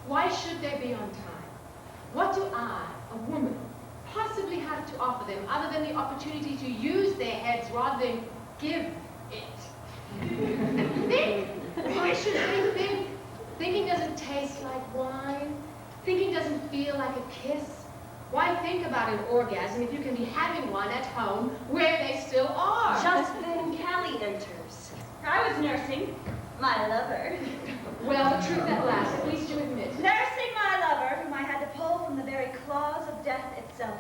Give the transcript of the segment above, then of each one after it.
Why should they be on time? What do I, a woman, possibly have to offer them other than the opportunity to use their heads rather than give it? Think! Why should they think? Thinking doesn't taste like wine. Thinking doesn't feel like a kiss. Why think about an orgasm if you can be having one at home where they still are? Just then Callie enters. I was nursing my lover. Well, the truth at last, at least you admit. Nursing my lover, whom I had to pull from the very claws of death itself.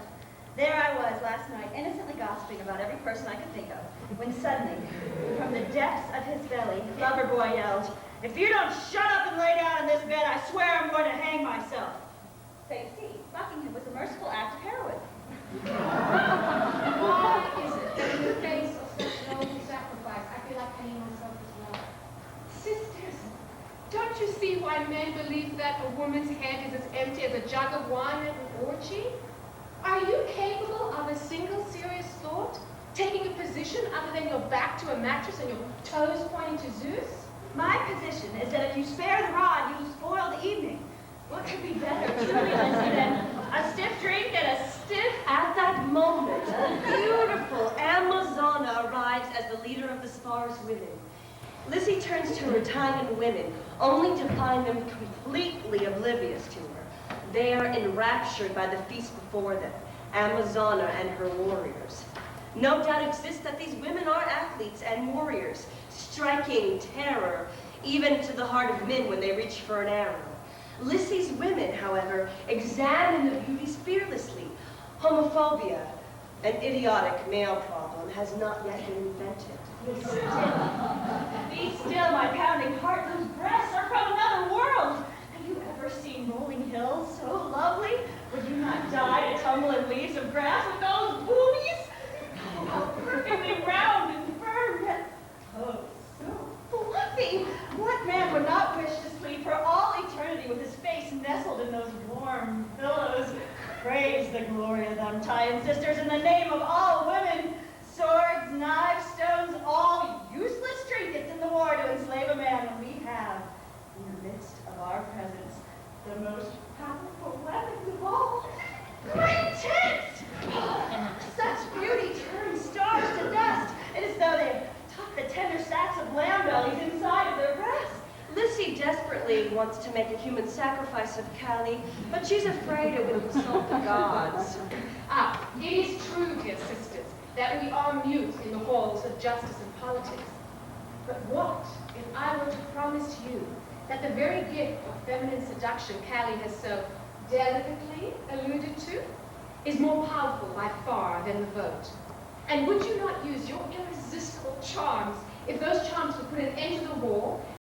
There I was last night, innocently gossiping about every person I could think of, when suddenly, from the depths of his belly, lover boy yelled, "If you don't shut up and lay down in this bed, I swear I'm going to hang myself." So you see, fucking him was a merciful act of heroism. Why is it that in the face of such noble sacrifice, I feel like hanging myself as well? Sisters, don't you see why men believe that a woman's head is as empty as a jug of wine at an orgy? Are you capable of a single serious thought? Taking a position other than your back to a mattress and your toes pointing to Zeus? My position is that if you spare the rod, you'll spoil the evening. What could be better, truly, Lyssie, than a stiff drink and a stiff... At that moment, a beautiful Amazona arrives as the leader of the sparse women. Lyssie turns to her Italian women, only to find them completely oblivious to her. They are enraptured by the feast before them, Amazona and her warriors. No doubt exists that these women are athletes and warriors, striking terror even to the heart of men when they reach for an arrow. Lyssie's women, however, examine the beauties fearlessly. Homophobia, an idiotic male problem, has not yet been invented. Be still, my pounding heart. Those breasts are from another world. Have you ever seen rolling hills so lovely? Would you not die to tumble in leaves of grass with those boobies? Oh, how perfectly round and firm, yet oh, so fluffy. What man would not wish to sleep for all eternity with his face nestled in those warm pillows? Praise the glory of them, Italian sisters, in the name of all women. Swords, knives, stones, all useless trinkets in the war to enslave a man when we have, in the midst of our presence, the most powerful weapons of all. Great tits! Such beauty turns stars to dust. It is though they've tucked the tender sacks of lamb bellies inside of their breasts. Lyssie desperately wants to make a human sacrifice of Callie, but she's afraid it would insult the gods. It is true, dear sisters, that we are mute in the halls of justice and politics. But what if I were to promise you that the very gift of feminine seduction Callie has so delicately alluded to is more powerful by far than the vote? And would you not use your irresistible charms if those charms would put an end to the war